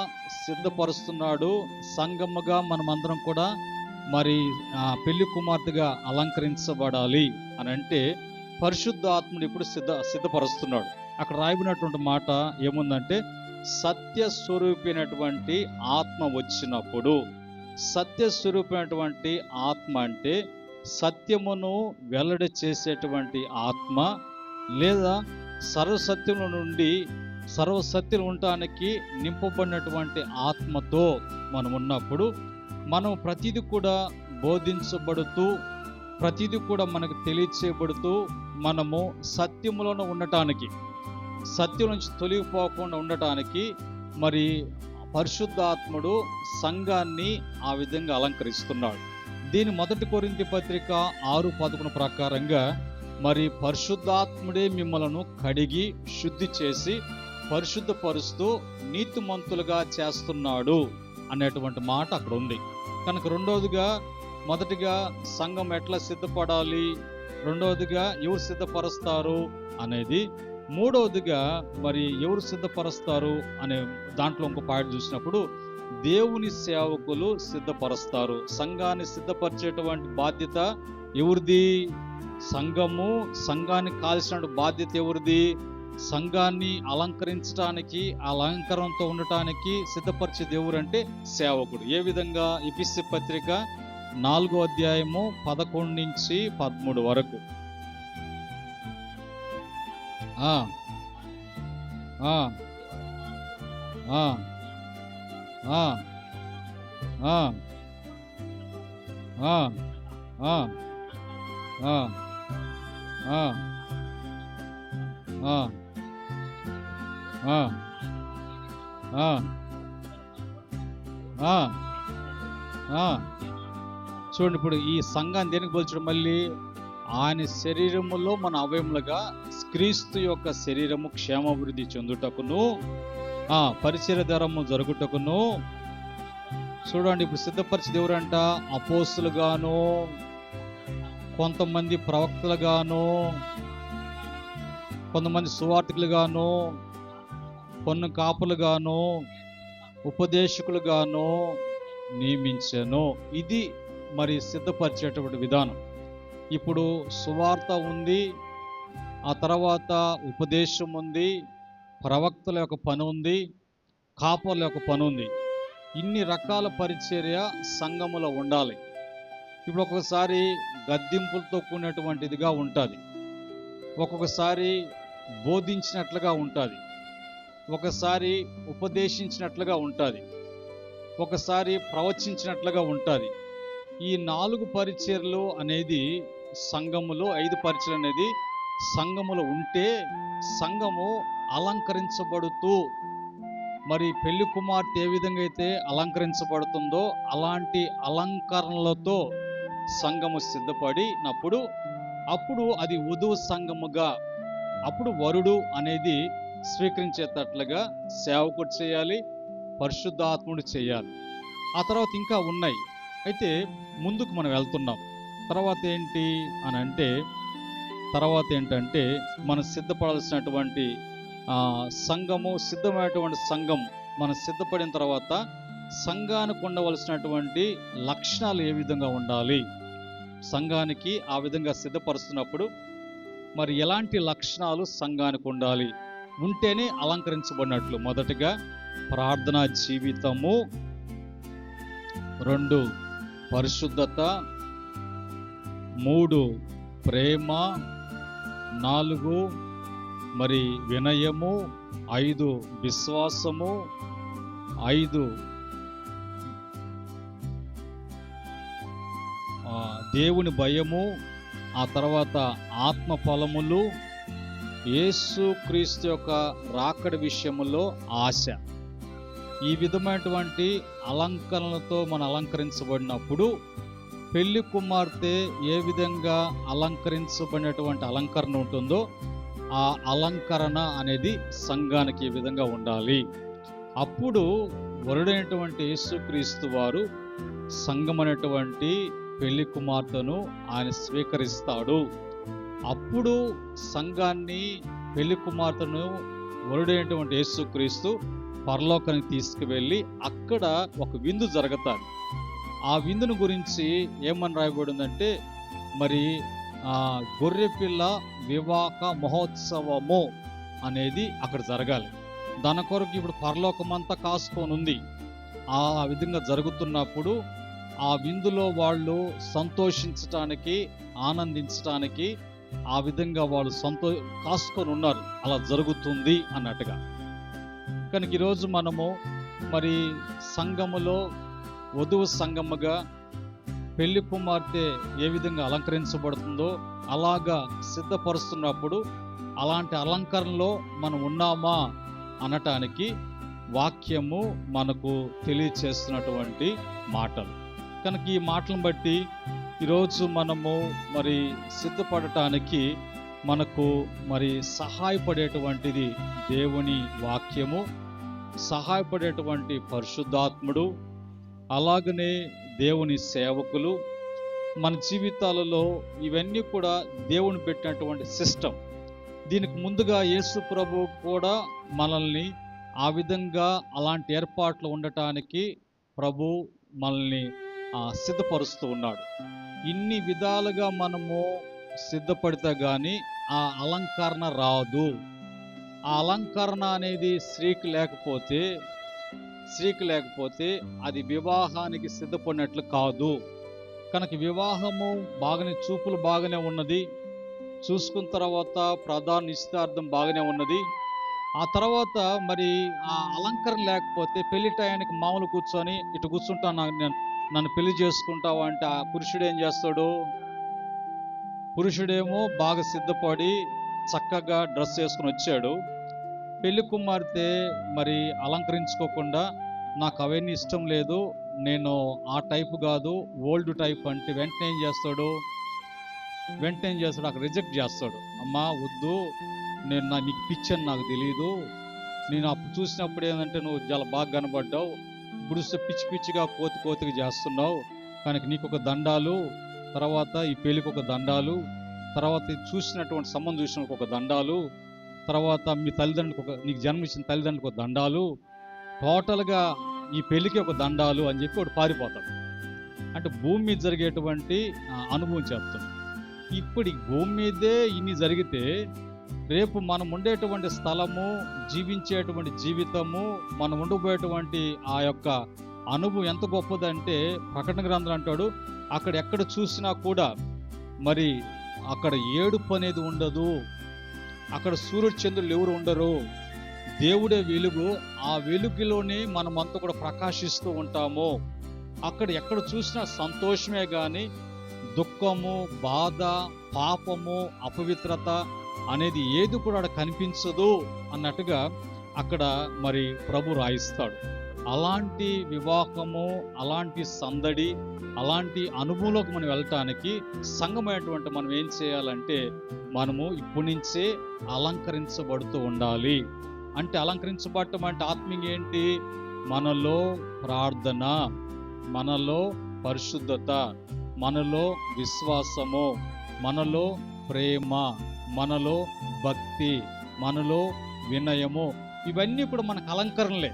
సిద్ధపరుస్తున్నాడు. సంగముగా మనమందరం కూడా మరి పెళ్లి కుమార్తెగా అలంకరించబడాలి అని అంటే పరిశుద్ధాత్ముడు ఇప్పుడు సిద్ధపరుస్తున్నాడు. అక్కడ రాయబడినటువంటి మాట ఏముందంటే, సత్యస్వరూపినటువంటి ఆత్మ వచ్చినప్పుడు. సత్యస్వరూపినటువంటి ఆత్మ అంటే సత్యమును వెల్లడి చేసేటువంటి ఆత్మ, లేదా సర్వసత్యముల నుండి సర్వసత్యం ఉండటానికి నింపబడినటువంటి ఆత్మతో మనం ఉన్నప్పుడు మనం ప్రతిదీ కూడా బోధించబడుతూ, ప్రతిదీ కూడా మనకు తెలియచేయబడుతూ, మనము సత్యములను ఉండటానికి, సత్యం నుంచి తొలగిపోకుండా ఉండటానికి మరి పరిశుద్ధాత్ముడు సంఘాన్ని ఆ విధంగా అలంకరిస్తున్నాడు. దీని 1 కొరింథీ పత్రిక 6:11 ప్రకారంగా మరి పరిశుద్ధాత్ముడే మిమ్మలను కడిగి శుద్ధి చేసి పరిశుద్ధపరుస్తూ నీతిమంతులుగా చేస్తున్నాడు అనేటువంటి మాట అక్కడ ఉంది. కనుక రెండవదిగా, మొదటిగా సంఘం ఎట్లా సిద్ధపడాలి, రెండవదిగా ఎవరు సిద్ధపరుస్తారు అనేది, మూడవదిగా మరి ఎవరు సిద్ధపరుస్తారు అనే దాంట్లో ఇంకో పాయింట్ చూసినప్పుడు దేవుని సేవకులు సిద్ధపరుస్తారు. సంఘాన్ని సిద్ధపరిచేటువంటి బాధ్యత ఎవరిది? సంఘము. సంఘాన్ని కాల్సిన బాధ్యత ఎవరిది? సంఘాన్ని అలంకరించడానికి, అలంకరణతో ఉండటానికి సిద్ధపరిచేది ఎవరంటే సేవకుడు. ఏ విధంగా? ఎఫెసీ పత్రిక 4వ అధ్యాయము 11 నుంచి 13 వరకు. ఆ ఆ ఆ ఆ ఆ ఆ చూడండి, ఇప్పుడు ఈ సంఘాన్ని దేనికి పోల్చడం? మళ్ళీ ఆయన శరీరములో మన అవయములుగా క్రీస్తు యొక్క శరీరము క్షేమాభివృద్ధి చెందుటకును, పరిచర్యధరము జరుగుటకును. చూడండి, ఇప్పుడు సిద్ధపరిచేది ఎవరంట? అపోస్తులుగాను, కొంతమంది ప్రవక్తలుగాను, కొంతమంది సువార్తికులుగాను, కొన్ని కాపులుగాను, ఉపదేశకులుగాను నియమించాను. ఇది మరి సిద్ధపరిచేటువంటి విధానం. ఇప్పుడు సువార్త ఉంది, ఆ తర్వాత ఉపదేశం ఉంది, ప్రవక్తల యొక్క పని ఉంది, కాపుల యొక్క పని ఉంది. ఇన్ని రకాల పరిచర్య సంఘములో ఉండాలి. ఇప్పుడు ఒక్కొక్కసారి గద్దింపులతో కూడినటువంటిదిగా ఉంటుంది, ఒక్కొక్కసారి బోధించినట్లుగా ఉంటుంది, ఒకసారి ఉపదేశించినట్లుగా ఉంటుంది, ఒకసారి ప్రవచించినట్లుగా ఉంటుంది. ఈ 4 పరిచర్యలు అనేది సంఘములో, 5 పరిచర్యలు అనేది సంఘములో ఉంటే సంఘము అలంకరించబడుతూ, మరి పెళ్లి కుమార్తె ఏ విధంగా అయితే అలంకరించబడుతుందో అలాంటి అలంకరణలతో సంఘము సిద్ధపడినప్పుడు అప్పుడు అది వధువు సంఘముగా, అప్పుడు వరుడు అనేది స్వీకరించేటట్లుగా సేవకుడు చేయాలి, పరిశుద్ధాత్ముడు చేయాలి. ఆ తర్వాత ఇంకా ఉన్నాయి. అయితే ముందుకు మనం వెళ్తున్నాం. తర్వాత ఏంటి అని అంటే, తర్వాత ఏంటంటే మనం సిద్ధపడాల్సినటువంటి సంఘము, సిద్ధమైనటువంటి సంఘం మనం సిద్ధపడిన తర్వాత సంఘానికి ఉండవలసినటువంటి లక్షణాలు ఏ విధంగా ఉండాలి, సంఘానికి ఆ విధంగా సిద్ధపరుస్తున్నప్పుడు మరి ఎలాంటి లక్షణాలు సంఘానికి ఉండాలి, ఉంటేనే అలంకరించబడినట్లు. మొదటిగా ప్రార్థనా జీవితము, 2 పరిశుద్ధత, 3 ప్రేమ, 4 మరి వినయము, 5 విశ్వాసము, 5 దేవుని భయము, ఆ తర్వాత ఆత్మ ఫలములు, యేసు క్రీస్తు యొక్క రాకడ విషయములో ఆశ. ఈ విధమైనటువంటి అలంకరణలతో మనం అలంకరించబడినప్పుడు పెళ్లి కుమార్తె ఏ విధంగా అలంకరించబడినటువంటి అలంకరణ ఉంటుందో ఆ అలంకరణ అనేది సంఘానికి ఈ విధంగా ఉండాలి. అప్పుడు వరుడైనటువంటి యేసుక్రీస్తు వారు సంఘం అనేటువంటి పెళ్లి కుమార్తెను ఆయన స్వీకరిస్తాడు. అప్పుడు సంఘాన్ని, పెళ్లి కుమార్తెను వరుడైనటువంటి యేసుక్రీస్తు పరలోకానికి తీసుకువెళ్ళి అక్కడ ఒక విందు జరుగుతారు. ఆ విందును గురించి ఏమని రాయబడిందంటే, మరి గొర్రెపిల్ల వివాహ మహోత్సవము అనేది అక్కడ జరగాలి. దాని కొరకు ఇప్పుడు పరలోకమంతా కాసుకొని ఉంది. ఆ విధంగా జరుగుతున్నప్పుడు ఆ విందులో వాళ్ళు సంతోషించటానికి, ఆనందించటానికి ఆ విధంగా వాళ్ళు కాసుకొని ఉన్నారు. అలా జరుగుతుంది అన్నట్టుగా. కనుక ఈరోజు మనము మరి సంఘములో వధువు సంఘముగా పెళ్లి కుమార్తె ఏ విధంగా అలంకరించబడుతుందో అలాగా సిద్ధపరుస్తున్నప్పుడు అలాంటి అలంకరణలో మనం ఉన్నామా అనటానికి వాక్యము మనకు తెలియచేస్తున్నటువంటి మాటలు. కనుక ఈ మాటలను బట్టి ఈరోజు మనము మరి సిద్ధపడటానికి మనకు మరి సహాయపడేటువంటిది దేవుని వాక్యము, సహాయపడేటువంటి పరిశుద్ధాత్ముడు, అలాగనే దేవుని సేవకులు. మన జీవితాలలో ఇవన్నీ కూడా దేవుని పెట్టినటువంటి సిస్టమ్. దీనికి ముందుగా యేసు ప్రభు కూడా మనల్ని ఆ విధంగా అలాంటి ఏర్పాట్లు ఉండటానికి ప్రభు మనల్ని సిద్ధపరుస్తూ ఉన్నాడు. ఇన్ని విధాలుగా మనము సిద్ధపడితే కానీ ఆ అలంకరణ రాదు. ఆ అలంకరణ అనేది స్త్రీకి లేకపోతే అది వివాహానికి సిద్ధపడినట్లు కాదు. కనుక వివాహము బాగానే, చూపులు బాగానే ఉన్నది, చూసుకున్న తర్వాత ప్రధాన నిశ్చితార్థం బాగానే ఉన్నది. ఆ తర్వాత మరి ఆ అలంకరణ లేకపోతే పెళ్లి టయానికి మామూలు కూర్చొని ఇటు కూర్చుంటాను, నన్ను పెళ్లి చేసుకుంటావా అంటే ఆ పురుషుడు ఏం చేస్తాడు? పురుషుడేమో బాగా సిద్ధపడి చక్కగా డ్రెస్ వేసుకుని వచ్చాడు. పెళ్లి కుమార్తె మరి అలంకరించుకోకుండా, నాకు అవన్నీ ఇష్టం లేదు, నేను ఆ టైపు కాదు, ఓల్డ్ టైప్ అంటే వెంటనే ఏం చేస్తాడు? అక్కడ రిజెక్ట్ చేస్తాడు. అమ్మా వద్దు, నీకు పిచ్చి అని నాకు తెలియదు, నేను అప్పుడు చూసినప్పుడు ఏంటంటే నువ్వు చాలా బాగా కనబడ్డావు, ఇప్పుడు పిచ్చి పిచ్చిగా కోతిగా చేస్తున్నావు, కనుక నీకు ఒక దండాలు, తర్వాత ఈ పెళ్లికి ఒక దండాలు, తర్వాత చూసినటువంటి సంబంధం చూసినప్పుడు ఒక దండాలు, తర్వాత మీ తల్లిదండ్రులకు నీకు జన్మించిన తల్లిదండ్రులకు ఒక దండాలు, టోటల్గా ఈ పెళ్లికి ఒక దండాలు అని చెప్పి వాడు పారిపోతాడు. అంటే భూమి మీద జరిగేటువంటి అనుభవం చెప్తాం. ఇప్పుడు ఈ భూమి మీదే ఇన్ని జరిగితే రేపు మనం ఉండేటువంటి స్థలము, జీవించేటువంటి జీవితము, మనం ఉండబోయేటువంటి ఆ యొక్క అనుభవం ఎంత గొప్పదంటే ప్రకటన గ్రంథం అంటాడు, అక్కడ ఎక్కడ చూసినా కూడా మరి అక్కడ ఏడుపు అనేది ఉండదు, అక్కడ సూర్యుడు చంద్రులు ఎవరు ఉండరు, దేవుడే వెలుగు, ఆ వెలుగులోనే మనమంతా కూడా ప్రకాశిస్తూ ఉంటాము. అక్కడ ఎక్కడ చూసినా సంతోషమే కానీ దుఃఖము, బాధ, పాపము, అపవిత్రత అనేది ఏది కూడా అక్కడ కనిపించదు అన్నట్టుగా అక్కడ మరి ప్రభు రాయిస్తాడు. అలాంటి వివాహము, అలాంటి సందడి, అలాంటి అనుభవంలోకి మనం వెళ్ళటానికి సంఘమైనటువంటి మనం ఏం చేయాలంటే మనము ఇప్పటి నుంచే అలంకరించబడుతూ ఉండాలి. అంటే అలంకరించబడటం అంటే ఆత్మీయంగా ఏంటి? మనలో ప్రార్థన, మనలో పరిశుద్ధత, మనలో విశ్వాసము, మనలో ప్రేమ, మనలో భక్తి, మనలో వినయము, ఇవన్నీ కూడా మనకు అలంకరణలే.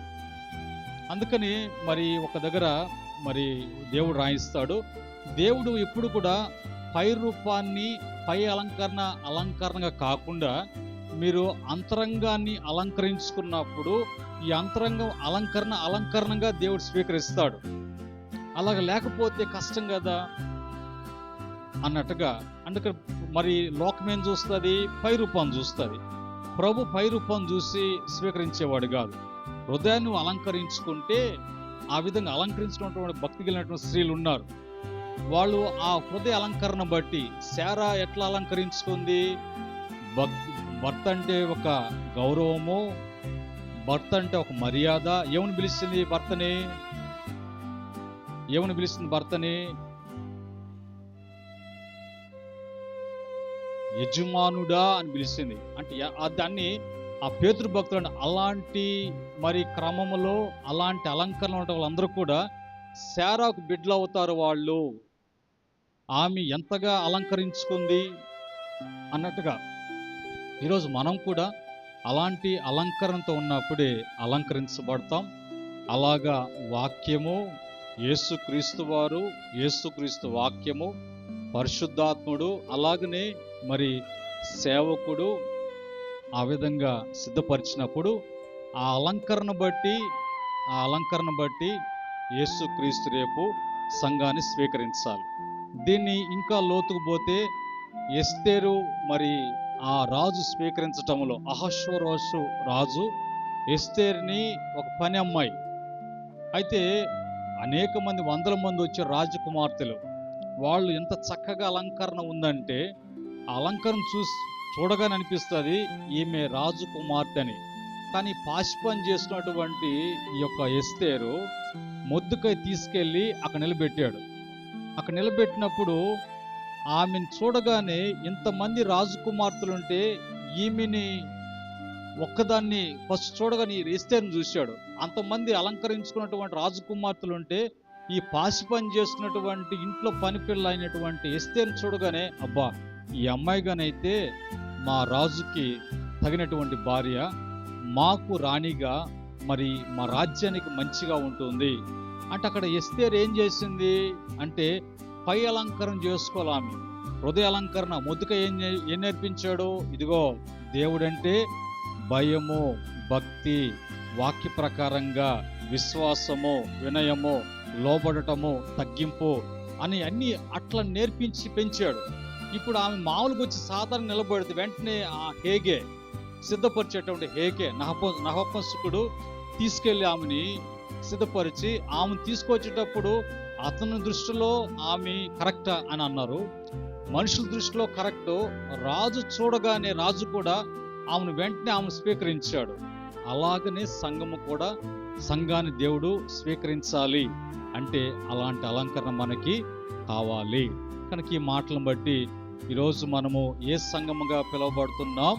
అందుకని మరి ఒక దగ్గర మరి దేవుడు రాయిస్తాడు, దేవుడు ఎప్పుడు కూడా పై రూపాన్ని, పై అలంకరణగా కాకుండా మీరు అంతరంగాన్ని అలంకరించుకున్నప్పుడు ఈ అంతరంగం అలంకరణగా దేవుడు స్వీకరిస్తాడు. అలాగ లేకపోతే కష్టం కదా అన్నట్టుగా. అందుకని మరి లోకం ఏం చూస్తుంది? పై రూపాన్ని చూస్తుంది. ప్రభు పై రూపాన్ని చూసి స్వీకరించేవాడు కాదు. హృదయాన్ని అలంకరించుకుంటే ఆ విధంగా అలంకరించుకున్నటువంటి భక్తి కలిగినటువంటి స్త్రీలు ఉన్నారు. వాళ్ళు ఆ హృదయ అలంకరణ బట్టి శారా ఎట్లా అలంకరించుకుంది? భర్త అంటే ఒక గౌరవము, భర్త అంటే ఒక మర్యాద. ఏమని పిలిచింది భర్తని? యజమానుడా అని పిలిచింది. అంటే దాన్ని ఆ పేతురు భక్తుడు అలాంటి మరి క్రమములో అలాంటి అలంకరణ ఉన్న వాళ్ళందరూ కూడా శారాకు బిడ్డలు అవుతారు వాళ్ళు. ఆమె ఎంతగా అలంకరించుకుంది అన్నట్టుగా ఈరోజు మనం కూడా అలాంటి అలంకరణతో ఉన్నప్పుడే అలంకరించబడతాం. అలాగా వాక్యము, యేసుక్రీస్తు వారు, యేసుక్రీస్తు వాక్యము, పరిశుద్ధాత్ముడు, అలాగనే మరి సేవకుడు ఆ విధంగా సిద్ధపరిచినప్పుడు ఆ అలంకరణ బట్టి యేసుక్రీస్తు రేపు సంఘాన్ని స్వీకరించాలి. దీన్ని ఇంకా లోతుకు పోతే ఎస్తేరు మరి ఆ రాజు స్వీకరించటంలో, అహష్వేరోషు రాజు ఎస్తేరుని ఒక పని అమ్మాయి అయితే అనేక మంది, వందల మంది వచ్చే రాజకుమార్తెలు, వాళ్ళు ఎంత చక్కగా అలంకరణ ఉందంటే అలంకరణ చూడగానే అనిపిస్తుంది ఈమె రాజకుమార్తె అని. కానీ పాశిపని చేసినటువంటి ఈ యొక్క ఎస్తేరు మొద్దుకై తీసుకెళ్ళి అక్కడ నిలబెట్టాడు. అక్కడ నిలబెట్టినప్పుడు ఆమెను చూడగానే ఇంతమంది రాజకుమార్తెలుంటే ఈమెని ఒక్కదాన్ని ఫస్ట్ చూడగానే ఎస్తేరుని చూశాడు. అంతమంది అలంకరించుకున్నటువంటి రాజకుమార్తెలుంటే ఈ పాశిపని చేస్తున్నటువంటి ఇంట్లో పని పిల్ల అయినటువంటి ఎస్తేరుని చూడగానే అబ్బా, ఈ అమ్మాయిగానైతే మా రాజుకి తగినటువంటి భార్య, మాకు రాణిగా, మరి మా రాజ్యానికి మంచిగా ఉంటుంది అంటే అక్కడ ఎస్తేరు ఏం చేసింది అంటే పై అలంకరణ చేసుకోవాలి. ఆమె హృదయ అలంకరణ మొదట ఏం నేర్పించాడు? ఇదిగో దేవుడంటే భయము, భక్తి, వాక్య ప్రకారంగా విశ్వాసము, వినయము, లోబడటము, తగ్గింపు అని అన్ని అట్లా నేర్పించి పెంచాడు. ఇప్పుడు ఆమె మామూలుగా వచ్చి సాధారణ నిలబడితే వెంటనే ఆ హేగే సిద్ధపరిచేటువంటి హేగే నహపంసకుడు తీసుకెళ్లి ఆమెని సిద్ధపరిచి ఆమెను తీసుకొచ్చేటప్పుడు అతని దృష్టిలో ఆమె కరెక్ట్ అని అన్నారు, మనుషుల దృష్టిలో కరెక్ట్. రాజు చూడగానే రాజు కూడా ఆమెను స్వీకరించాడు. అలాగనే సంఘము కూడా, సంఘాన్ని దేవుడు స్వీకరించాలి అంటే అలాంటి అలంకరణ మనకి కావాలి. కనుక ఈ మాటలను బట్టి ఈరోజు మనము ఏ సంఘముగా పిలువబడుతున్నాం?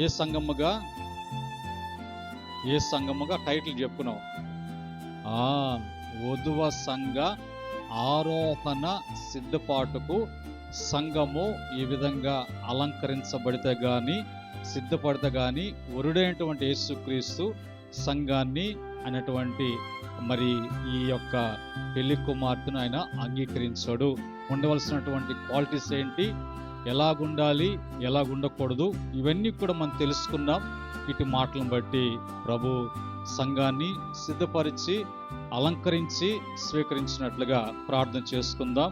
ఏ సంఘముగా టైటిల్ చెప్పుకున్నాం. వధువ సంఘ ఆరోహణ సిద్ధపాటుకు సంఘము ఈ విధంగా అలంకరించబడితే గాని, సిద్ధపడితే గాని వరుడైనటువంటి యేసుక్రీస్తు సంఘాన్ని అనేటువంటి మరి ఈ యొక్క పెళ్లి కుమార్తెను ఆయన అంగీకరించాడు. ఉండవలసినటువంటి క్వాలిటీస్ ఏంటి, ఎలాగుండాలి, ఎలాగుండకూడదు, ఇవన్నీ కూడా మనం తెలుసుకున్నాం. ఇటు మాటలను బట్టి ప్రభు సంఘాన్ని సిద్ధపరిచి అలంకరించి స్వీకరించినట్లుగా ప్రార్థన చేసుకుందాం.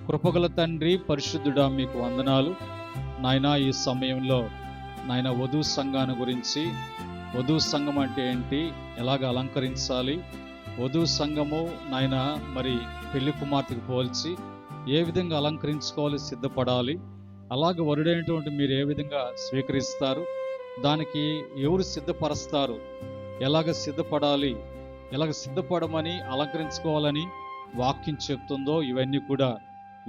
కృపగల తండ్రి, పరిశుద్ధుడా, మీకు వందనాలు నాయనా. ఈ సమయంలో నాయన వధువు సంఘాన్ని గురించి, వధువు సంఘం అంటే ఏంటి, ఎలాగ అలంకరించాలి, వధువు సంఘము నాయన మరి పెళ్లి కుమార్తెకు పోల్చి ఏ విధంగా అలంకరించుకోవాలి, సిద్ధపడాలి, అలాగే వరుడైనటువంటి మీరు ఏ విధంగా స్వీకరిస్తారు, దానికి ఎవరు సిద్ధపరుస్తారు, ఎలాగ సిద్ధపడాలి, ఎలాగ సిద్ధపడమని అలంకరించుకోవాలని వాక్యం చెప్తుందో ఇవన్నీ కూడా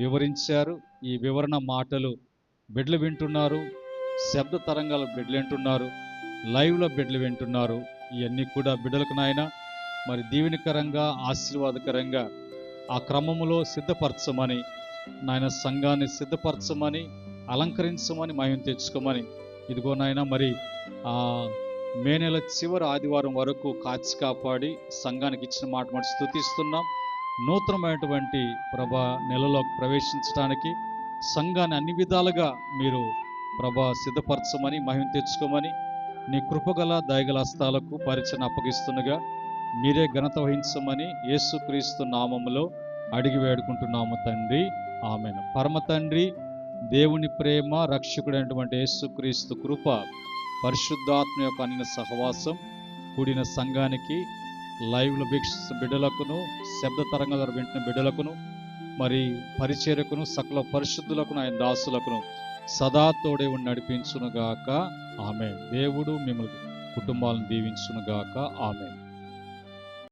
వివరించారు. ఈ వివరణ మాటలు బిడ్డలు వింటున్నారు, శబ్ద తరంగాలు బిడ్డలు వింటున్నారు, లైవ్లో బిడ్డలు వింటున్నారు. ఇవన్నీ కూడా బిడ్డలకు నాయన మరి దీవెనకరంగా, ఆశీర్వాదకరంగా ఆ క్రమములో సిద్ధపరచమని నాయన, సంఘాన్ని సిద్ధపరచమని, అలంకరించమని, మహిమ తెచ్చుకోమని. ఇదిగో నాయన మరి మే నెల చివరి ఆదివారం వరకు కాచి కాపాడి సంఘానికి ఇచ్చిన మాట మనం స్తుతిస్తున్నాం. నూతనమైనటువంటి ప్రభా నెలలో ప్రవేశించడానికి సంఘాన్ని అన్ని విధాలుగా మీరు ప్రభా సిద్ధపరచమని, మహిమ తెచ్చుకోమని, నీ కృపగల దయగల హస్తాలకు పరిచయం అప్పగిస్తుండగా మీరే ఘనత వహించమని యేసుక్రీస్తు నామములో అడిగి వేడుకుంటున్నాము తండ్రి, ఆమేన్. పరమ తండ్రి దేవుని ప్రేమ, రక్షకుడైనటువంటి యేసుక్రీస్తు కృప, పరిశుద్ధాత్మ యొక్క అన్ని సహవాసం కూడిన సంఘానికి, లైవ్లో వీక్షిస్తున్న బిడ్డలకును, శబ్ద తరంగాల వింటున్న బిడ్డలకును, మరి పరిచర్యకును సకల పరిశుద్ధులకును ఆయన దాసులకును సదా తోడే ఉండి నడిపించునుగాక. ఆమేన్. దేవుడు మిమ్మల్ని కుటుంబాలను దీవించునుగాక. ఆమేన్.